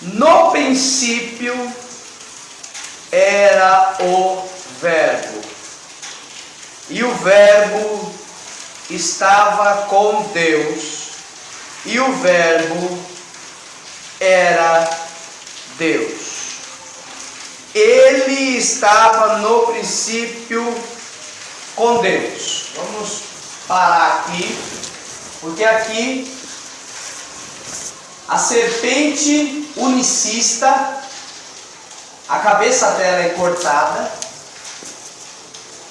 No princípio era o Verbo, e o Verbo estava com Deus, e o Verbo era Deus. Ele estava no princípio com Deus. Vamos parar aqui, porque aqui a serpente unicista, a cabeça dela é cortada,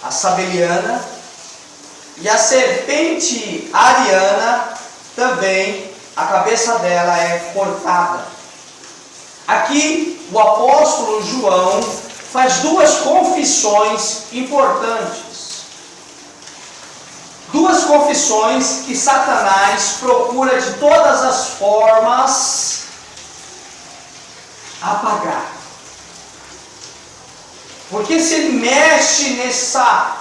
a sabeliana, e a serpente ariana também, a cabeça dela é cortada. Aqui o apóstolo João faz duas confissões importantes. Duas confissões que Satanás procura de todas as formas apagar. Porque se ele mexe nessa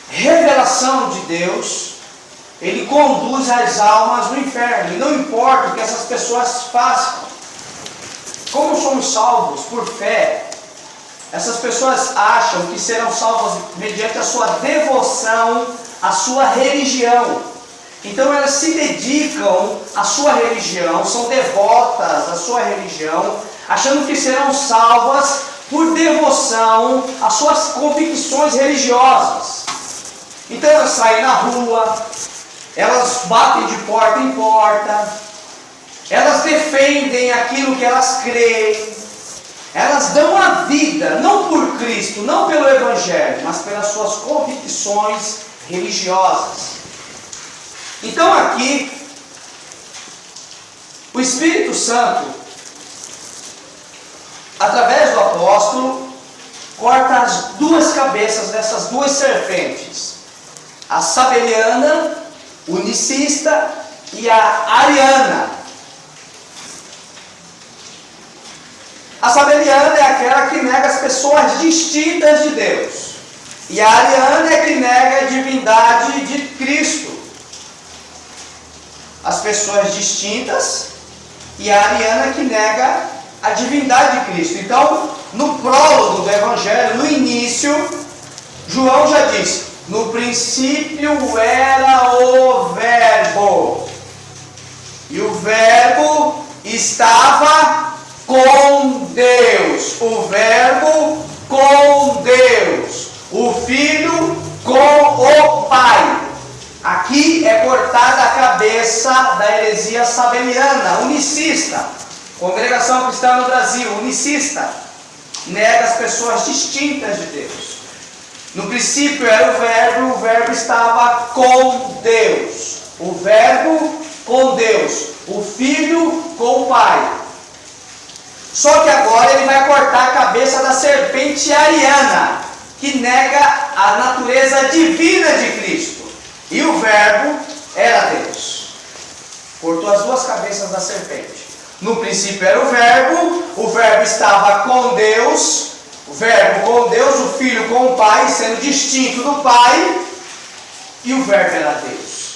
revelação de Deus, ele conduz as almas no inferno. E não importa o que essas pessoas façam. Como somos salvos por fé, essas pessoas acham que serão salvas mediante a sua devoção, a sua religião. Então elas se dedicam à sua religião, são devotas à sua religião, achando que serão salvas por devoção às suas convicções religiosas. Então elas saem na rua, elas batem de porta em porta, elas defendem aquilo que elas creem, elas dão a vida, não por Cristo, não pelo Evangelho, mas pelas suas convicções religiosas. Então aqui, o Espírito Santo, através do apóstolo, corta as duas cabeças dessas duas serpentes, a sabeliana, unicista, e a ariana. A sabeliana é aquela que nega as pessoas distintas de Deus, e a ariana é que nega a divindade de Cristo. As pessoas distintas, e a ariana que nega a divindade de Cristo. Então, no prólogo do Evangelho, no início, João já diz: no princípio era o Verbo, e o Verbo estava com Deus, o Verbo com Deus, o Filho com o Pai. Aqui é cortada a cabeça da heresia sabeliana, unicista. Congregação Cristã no Brasil, unicista, nega as pessoas distintas de Deus. No princípio era o Verbo estava com Deus, o Verbo com Deus, o Filho com o Pai. Só que agora ele vai cortar a cabeça da serpente ariana, que nega a natureza divina de Cristo. E o Verbo era Deus. Cortou as duas cabeças da serpente. No princípio era o Verbo estava com Deus, o Verbo com Deus, o Filho com o Pai, sendo distinto do Pai, e o Verbo era Deus.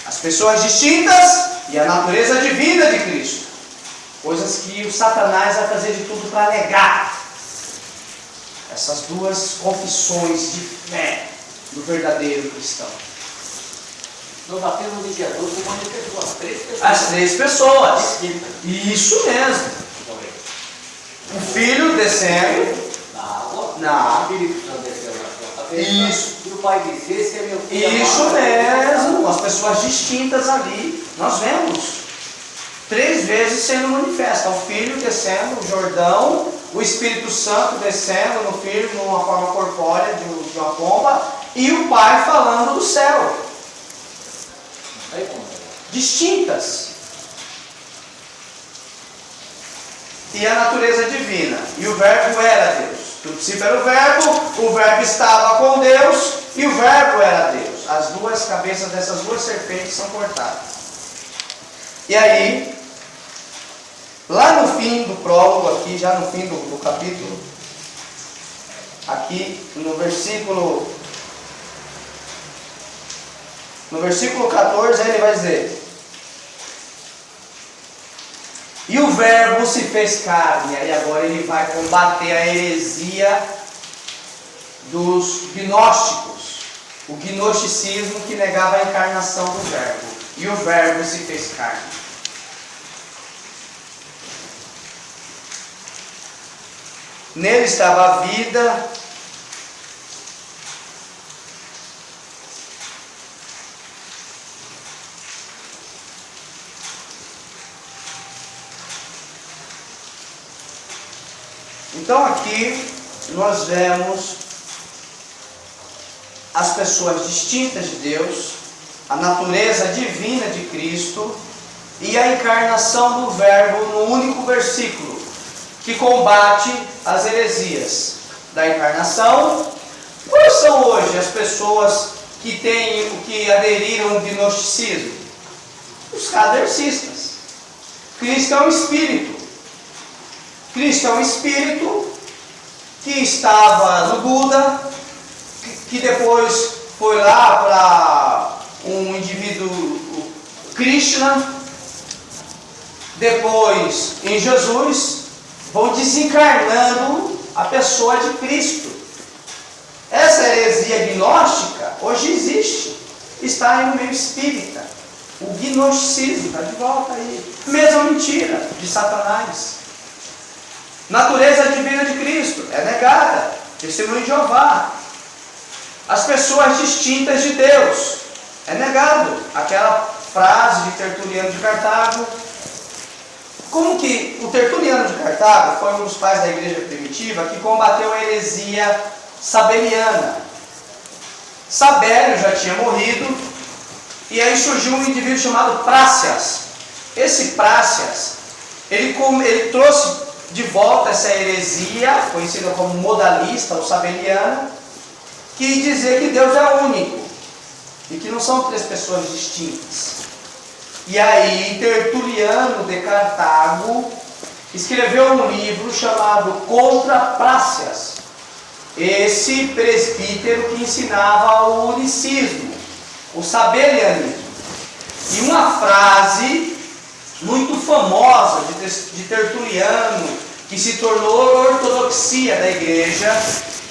As pessoas distintas e a natureza divina de Cristo. Coisas que o Satanás vai fazer de tudo para negar. Essas duas confissões de fé do verdadeiro cristão. No batismo de Jesus, se manifestou as três pessoas. As três pessoas. Isso mesmo. O Filho descendo Na água. na O Espírito Santo desceu na sua cabeça. Isso. E o Pai disse: esse é meu filho. Isso amado. mesmo. As pessoas distintas ali. Nós vemos 3 vezes sendo manifesta. O Filho descendo o Jordão, o Espírito Santo descendo no Filho numa forma corpórea de uma pomba, e o Pai falando do céu. Distintas. E a natureza divina. E o Verbo era Deus. No princípio era o Verbo estava com Deus, e o Verbo era Deus. As duas cabeças dessas duas serpentes são cortadas. E aí, lá no fim do prólogo, aqui, já no fim do capítulo, aqui no versículo 14, ele vai dizer: E o Verbo se fez carne. E agora ele vai combater a heresia dos gnósticos. O gnosticismo que negava a encarnação do Verbo. E o Verbo se fez carne. Nele estava a vida. Então aqui nós vemos as pessoas distintas de Deus, a natureza divina de Cristo e a encarnação do Verbo no único versículo que combate as heresias da encarnação. Quais são hoje as pessoas que aderiram ao gnosticismo? Os kardecistas. Cristo é um espírito. Cristo é um espírito que estava no Buda, que depois foi lá para um indivíduo Krishna, depois em Jesus, vão desencarnando a pessoa de Cristo. Essa heresia gnóstica hoje existe, está aí no meio espírita. O gnosticismo está de volta aí. Mesma mentira de Satanás. Natureza divina de Cristo é negada. Testemunho de Jeová. As pessoas distintas de Deus é negado. Aquela frase de Tertuliano de Cartago. Como que o Tertuliano de Cartago foi um dos pais da igreja primitiva que combateu a heresia sabeliana. Sabélio já tinha morrido e aí surgiu um indivíduo chamado Prácias. Esse Prácias, ele trouxe de volta essa heresia, conhecida como modalista ou sabeliana, que dizia que Deus é único e que não são três pessoas distintas. E aí Tertuliano de Cartago escreveu um livro chamado Contra Prácias, esse presbítero que ensinava o unicismo, o sabelianismo. E uma frase muito famosa de Tertuliano, que se tornou ortodoxia da igreja,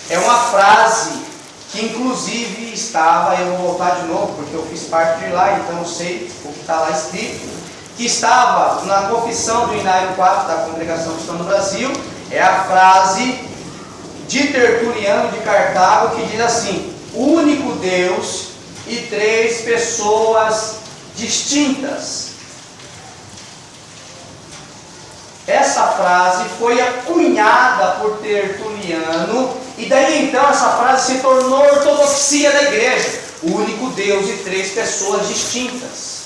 é uma frase que inclusive estava, eu vou voltar de novo porque eu fiz parte de lá, então eu sei o que está lá escrito, que estava na confissão do Inário 4 da Congregação Cristã no Brasil. É a frase de Tertuliano de Cartago que diz assim: único Deus e três pessoas distintas. Essa frase foi acunhada por Tertuliano e daí então essa frase se tornou ortodoxia da igreja. O único Deus e três pessoas distintas.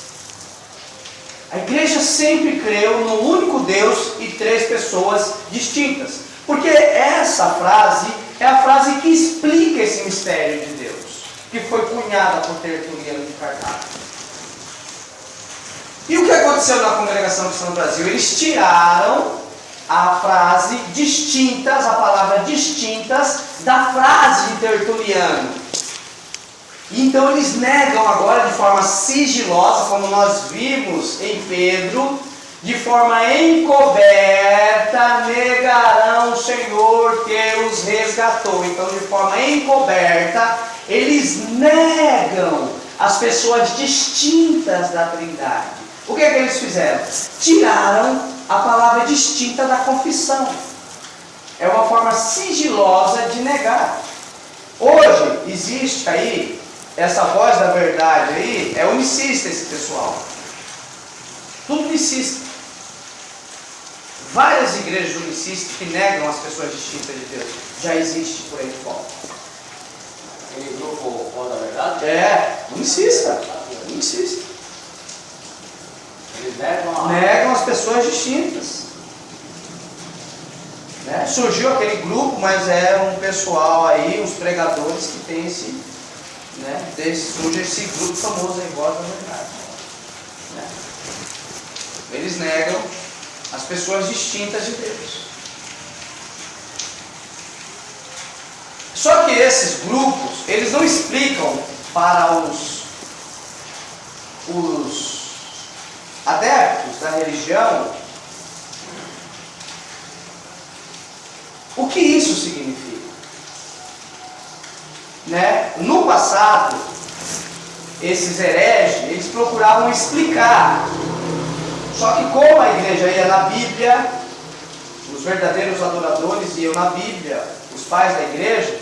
A igreja sempre creu no único Deus e três pessoas distintas. Porque essa frase é a frase que explica esse mistério de Deus, que foi cunhada por Tertuliano de Cartago. E o que aconteceu na Congregação Cristã no Brasil? Eles tiraram a frase distintas, a palavra distintas, da frase de Tertuliano. Então eles negam agora de forma sigilosa, como nós vimos em Pedro, de forma encoberta, negarão o Senhor que os resgatou. Então, de forma encoberta, eles negam as pessoas distintas da Trindade. O que é que eles fizeram? Tiraram a palavra distinta da confissão. É uma forma sigilosa de negar. Hoje existe aí, essa voz da verdade aí, é unicista esse pessoal. Tudo unicista. Várias igrejas unicistas que negam as pessoas distintas de Deus. Já existe por aí fora. Aquele grupo Voz da Verdade? É, unicista. Unicista. Eles negam Negam as pessoas distintas. Né? Surgiu aquele grupo, mas é um pessoal aí, uns pregadores que tem esse, né? Surge esse grupo famoso aí, Voz da Verdade. Né? Eles negam as pessoas distintas de Deus. Só que esses grupos, eles não explicam para os adeptos da religião O que isso significa? Né? No passado, esses hereges, eles procuravam explicar. Só que como a igreja ia na Bíblia, os verdadeiros adoradores iam na Bíblia, os pais da igreja,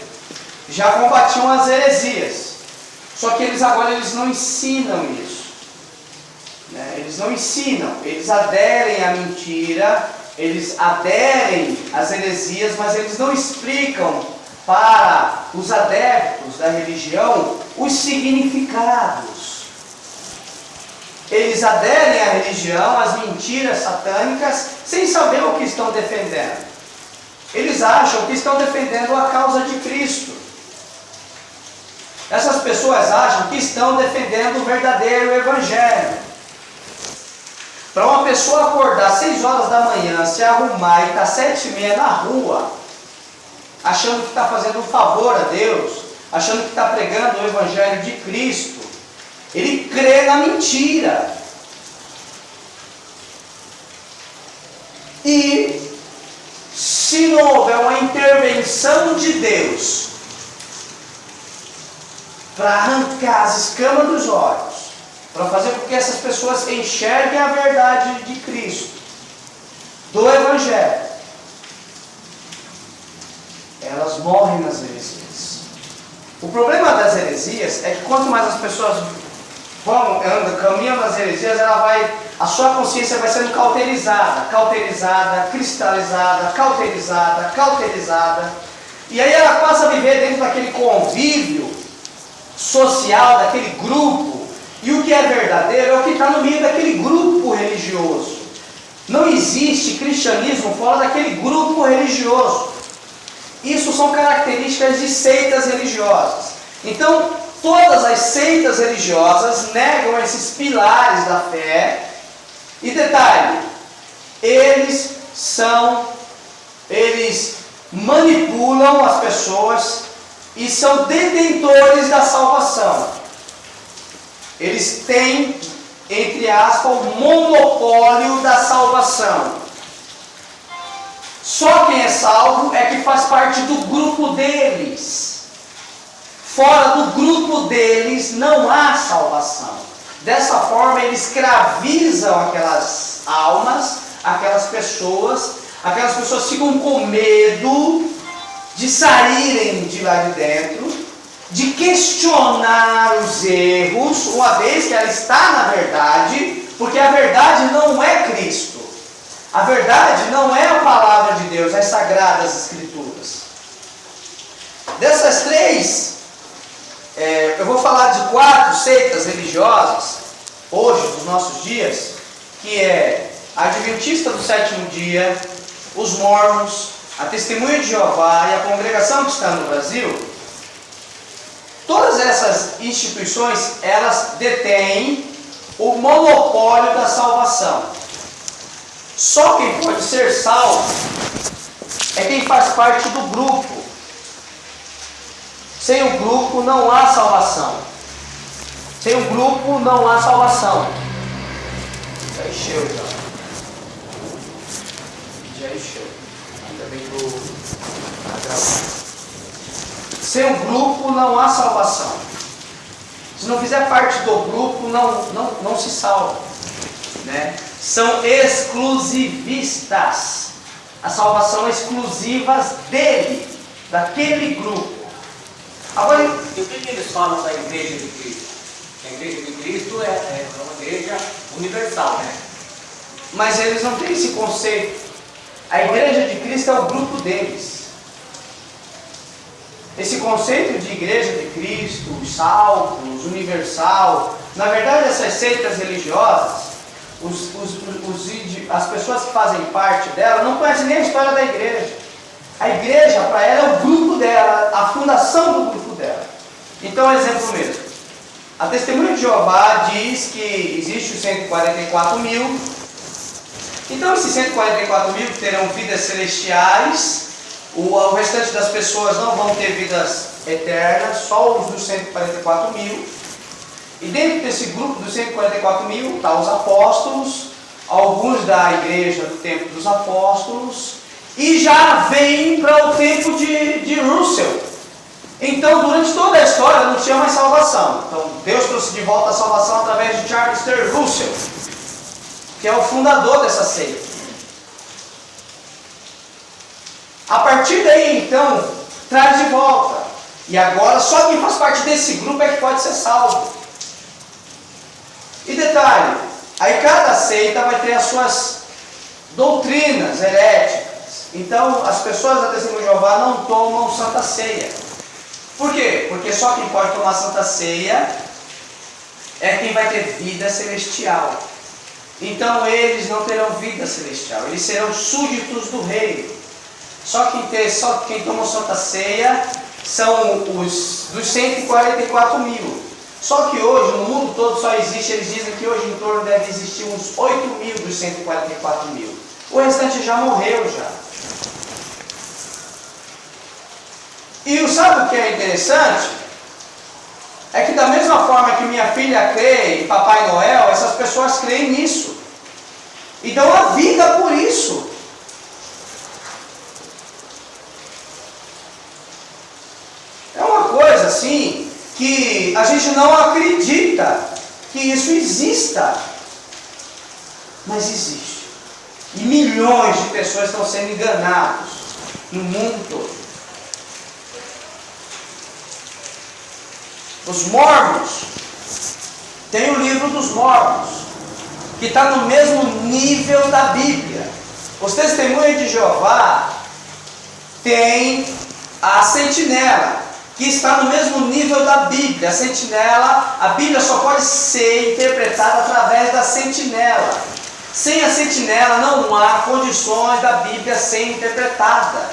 já combatiam as heresias. Só que eles agora não ensinam isso. Né? Eles não ensinam, eles aderem à mentira, eles aderem às heresias, mas eles não explicam para os adeptos da religião os significados. Eles aderem à religião, às mentiras satânicas, sem saber o que estão defendendo. Eles acham que estão defendendo a causa de Cristo. Essas pessoas acham que estão defendendo o verdadeiro evangelho. Para uma pessoa acordar às 6 horas da manhã, se arrumar e estar às 7h30 na rua, achando que está fazendo um favor a Deus, achando que está pregando o evangelho de Cristo, ele crê na mentira. E se não houver uma intervenção de Deus para arrancar as escamas dos olhos, para fazer com que essas pessoas enxerguem a verdade de Cristo, do evangelho, elas morrem nas heresias. O problema das heresias é que quanto mais as pessoas caminham nas heresias, a sua consciência vai sendo cauterizada, cristalizada, e aí ela passa a viver dentro daquele convívio social, daquele grupo, e o que é verdadeiro é o que está no meio daquele grupo religioso. Não existe cristianismo fora daquele grupo religioso. Isso são características de seitas religiosas. Então, todas as seitas religiosas negam esses pilares da fé. E detalhe, eles manipulam as pessoas e são detentores da salvação. Eles têm, entre aspas, o monopólio da salvação. Só quem é salvo é que faz parte do grupo deles. Fora do grupo deles não há salvação. Dessa forma eles escravizam aquelas almas, aquelas pessoas ficam com medo de saírem de lá de dentro, de questionar os erros, uma vez que ela está na verdade, porque a verdade não é Cristo. A verdade não é a palavra de Deus, as sagradas escrituras. Dessas três, eu vou falar de 4 seitas religiosas, hoje, nos nossos dias, que é a Adventista do Sétimo Dia, os Mormons, a Testemunha de Jeová e a Congregação Cristã no Brasil. Todas essas instituições, elas detêm o monopólio da salvação. Só quem pode ser salvo é quem faz parte do grupo. Sem o grupo não há salvação. Sem o grupo não há salvação. Já encheu já. Já encheu. Ainda bem que eu gravando. Sem o grupo não há salvação. Se não fizer parte do grupo, não se salva. Né? São exclusivistas. A salvação é exclusiva dele, daquele grupo. Agora, e o que eles falam da Igreja de Cristo? A Igreja de Cristo é uma igreja universal, né? Mas eles não têm esse conceito. A Igreja de Cristo é o grupo deles. Esse conceito de Igreja de Cristo, os salvos, universal, na verdade essas seitas religiosas, as pessoas que fazem parte dela não conhecem nem a história da igreja. A igreja para ela é o grupo dela, a fundação do grupo dela. Então, exemplo mesmo. A Testemunha de Jeová diz que existe os 144 mil. Então, esses 144 mil terão vidas celestiais. O restante das pessoas não vão ter vidas eternas, só os dos 144 mil. E dentro desse grupo dos 144 mil estão os apóstolos, alguns da igreja do tempo dos apóstolos, e já vem para o tempo de Russell. Então, durante toda a história não tinha mais salvação. Então, Deus trouxe de volta a salvação através de Charles Taze Russell, que é o fundador dessa seita. A partir daí, então, traz de volta. E agora, só quem faz parte desse grupo é que pode ser salvo. E detalhe, aí cada seita vai ter as suas doutrinas heréticas. Então, as pessoas da Testemunha de Jeová não tomam Santa Ceia. Por quê? Porque só quem pode tomar Santa Ceia é quem vai ter vida celestial. Então, eles não terão vida celestial. Eles serão súditos do reino. Só quem toma Santa Ceia são os dos 144 mil. Só que hoje, no mundo todo, só existe, eles dizem que hoje em torno deve existir uns 8 mil dos 144 mil. O restante já morreu já. E sabe o que é interessante? É que da mesma forma que minha filha crê em Papai Noel, essas pessoas creem nisso. E dão a vida por isso. É uma coisa assim que a gente não acredita que isso exista. Mas existe. E milhões de pessoas estão sendo enganadas no mundo todo. Os Mormons, tem o livro dos Mormons, que está no mesmo nível da Bíblia. Os Testemunhas de Jeová tem a Sentinela, que está no mesmo nível da Bíblia. A Sentinela, a Bíblia só pode ser interpretada através da Sentinela. Sem a Sentinela não há condições da Bíblia ser interpretada.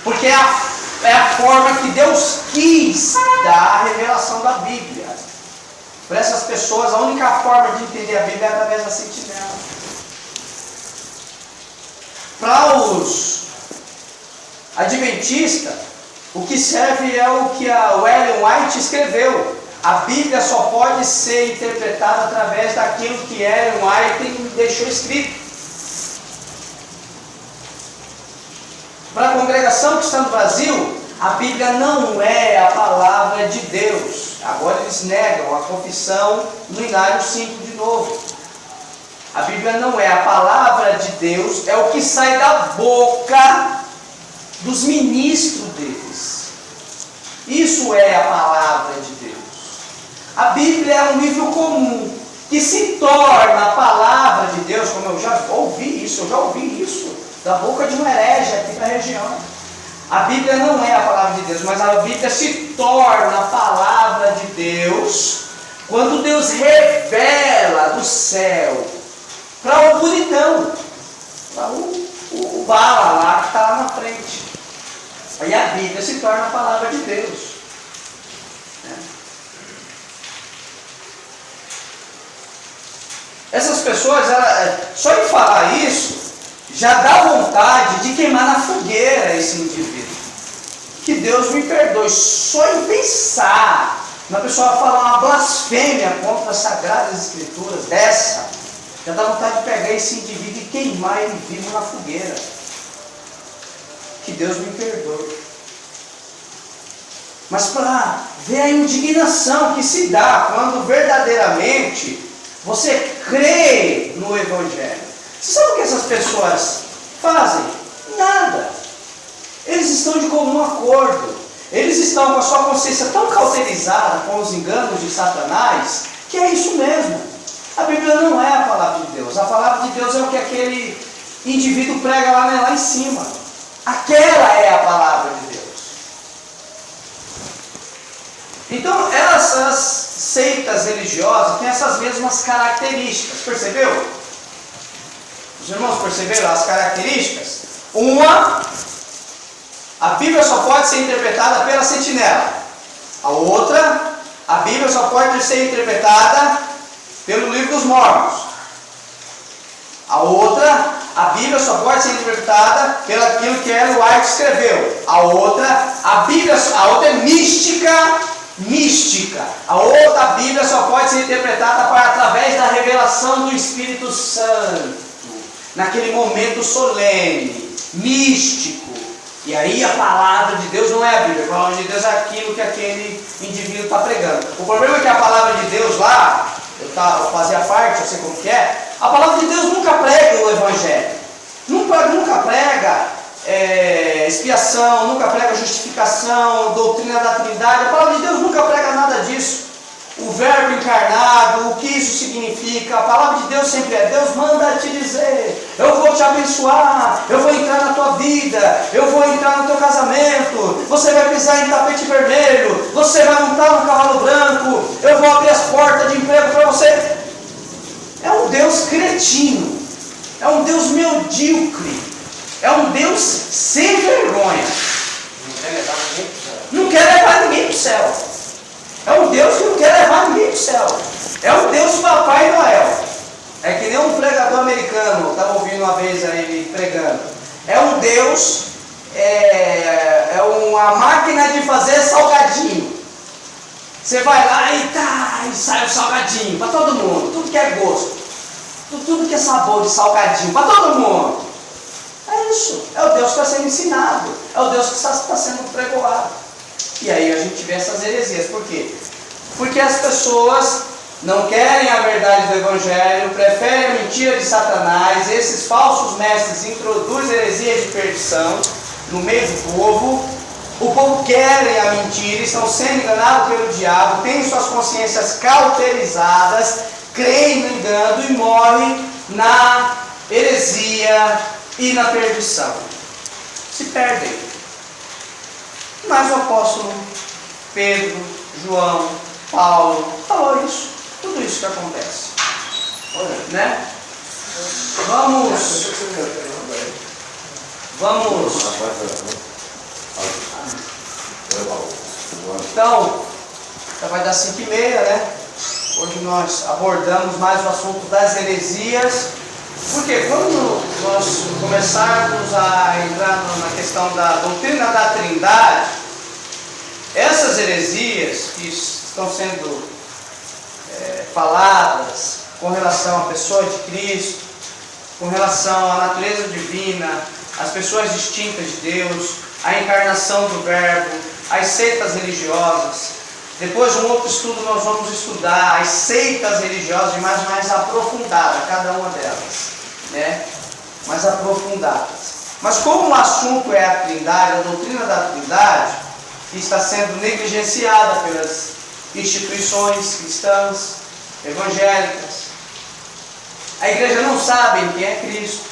Porque é a forma que Deus quis dar a revelação da Bíblia. Para essas pessoas, a única forma de entender a Bíblia é através da Sentinela. Para os adventistas, o que serve é o que a Ellen White escreveu. A Bíblia só pode ser interpretada através daquilo que Ellen White deixou escrito. Para a congregação que está no Brasil, a Bíblia não é a palavra de Deus. Agora eles negam a confissão no Inário 5 de novo. A Bíblia não é a palavra de Deus, é o que sai da boca dos ministros deles. Isso é a palavra de Deus. A Bíblia é um livro comum, que se torna a palavra de Deus, como eu já ouvi isso da boca de um herege aqui da região. A Bíblia não é a palavra de Deus, mas a Bíblia se torna a palavra de Deus quando Deus revela do céu para o bonitão, para o bala lá que está lá na frente. Aí a Bíblia se torna a palavra de Deus. Essas pessoas, só em falar isso, já dá vontade de queimar na fogueira esse indivíduo. Que Deus me perdoe. Só em pensar na pessoa falar uma blasfêmia contra as Sagradas Escrituras dessa, já dá vontade de pegar esse indivíduo e queimar ele vivo na fogueira. Que Deus me perdoe. Mas para ver a indignação que se dá quando verdadeiramente você crê no Evangelho. Você sabe o que essas pessoas fazem? Nada. Eles estão de comum acordo. Eles estão com a sua consciência tão cauterizada com os enganos de Satanás, que é isso mesmo. A Bíblia não é a palavra de Deus. A palavra de Deus é o que aquele indivíduo prega lá em cima. Aquela é a palavra de Deus. Então, essas seitas religiosas têm essas mesmas características. Percebeu? Os irmãos perceberam as características? Uma, a Bíblia só pode ser interpretada pela sentinela. A outra, a Bíblia só pode ser interpretada pelo livro dos Mormons. A outra, a Bíblia só pode ser interpretada pelo aquilo que Ellen White escreveu. A outra é mística. A outra Bíblia só pode ser interpretada através da revelação do Espírito Santo. naquele momento solene, místico. E aí a palavra de Deus não é a Bíblia, a palavra de Deus é aquilo que aquele indivíduo está pregando. O problema é que a palavra de Deus lá, eu fazia parte, eu sei como que é, a palavra de Deus nunca prega o Evangelho, nunca prega expiação, nunca prega justificação, doutrina da Trindade. A palavra de Deus nunca prega nada disso. O verbo encarnado, o que isso significa. A palavra de Deus sempre é: Deus manda te dizer, eu vou te abençoar, eu vou entrar na tua vida, eu vou entrar no teu casamento, você vai pisar em tapete vermelho, você vai montar no cavalo branco, eu vou abrir as portas de emprego para você. É um Deus cretino, é um Deus medíocre, é um Deus sem vergonha. Não quer levar ninguém para o céu. É um Deus que não quer levar ninguém para o céu. É um Deus Papai Noel. É que nem um pregador americano, estava ouvindo uma vez aí ele pregando. É um Deus, é uma máquina de fazer salgadinho. Você vai lá e sai o salgadinho para todo mundo, tudo que é gosto, tudo que é sabor de salgadinho, para todo mundo. É isso, é o Deus que está sendo ensinado, é o Deus que está sendo pregoado. E aí a gente vê essas heresias. Por quê? Porque as pessoas não querem a verdade do Evangelho, preferem a mentira de Satanás. Esses falsos mestres introduzem heresias de perdição no meio do povo. O povo quer a mentira, estão sendo enganados pelo diabo, têm suas consciências cauterizadas, creem no engano e morrem na heresia e na perdição. Se perdem. Mas o apóstolo Pedro, João, Paulo falou isso, tudo isso que acontece. Né? Vamos. Então, já vai dar 5h30, né? Hoje nós abordamos mais o assunto das heresias. Porque quando nós começarmos a entrar na questão da doutrina da Trindade, essas heresias que estão sendo faladas com relação à pessoa de Cristo, com relação à natureza divina, às pessoas distintas de Deus, à encarnação do Verbo, às seitas religiosas. Depois, um outro estudo, nós vamos estudar as seitas religiosas de mais aprofundada, cada uma delas, né? Mais aprofundadas. Mas como o assunto é a Trindade, a doutrina da Trindade, que está sendo negligenciada pelas instituições cristãs, evangélicas, a igreja não sabe quem é Cristo.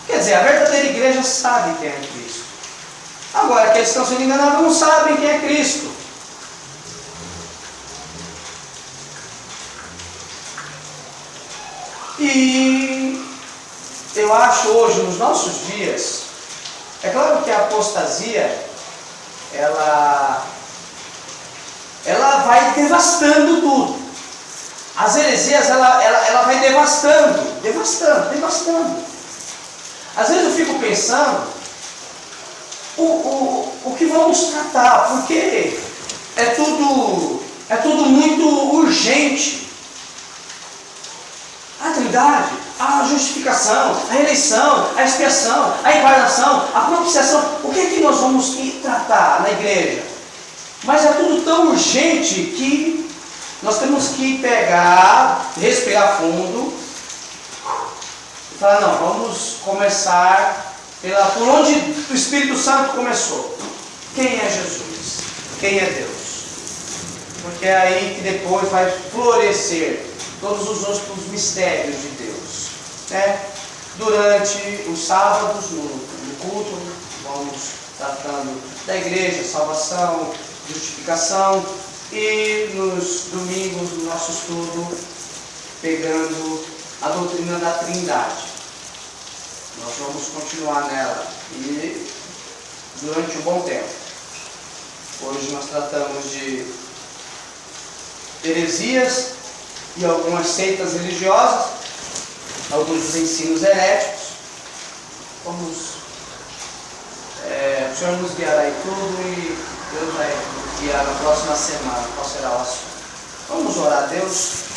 Quer dizer, a verdadeira igreja sabe quem é Cristo. Agora, aqueles que estão sendo enganados não sabem quem é Cristo. E eu acho hoje, nos nossos dias, é claro que a apostasia, ela vai devastando tudo. As heresias, ela vai devastando. Às vezes eu fico pensando, o que vamos tratar, porque é tudo muito urgente. A Trindade, a justificação, a eleição, a expiação, a encarnação, a propiciação, o que é que nós vamos tratar na igreja? Mas é tudo tão urgente que nós temos que pegar, respirar fundo e falar, não, vamos começar por onde o Espírito Santo começou. Quem é Jesus? Quem é Deus? Porque é aí que depois vai florescer todos os outros mistérios de Deus. Né? Durante os sábados, no culto, vamos tratando da igreja, salvação, justificação, e nos domingos, no nosso estudo, pegando a doutrina da Trindade. Nós vamos continuar nela e durante um bom tempo. Hoje nós tratamos de heresias e algumas seitas religiosas, alguns dos ensinos heréticos. Vamos, o Senhor nos guiará em tudo e Deus vai nos guiar na próxima semana. Qual será o assunto? Vamos orar a Deus.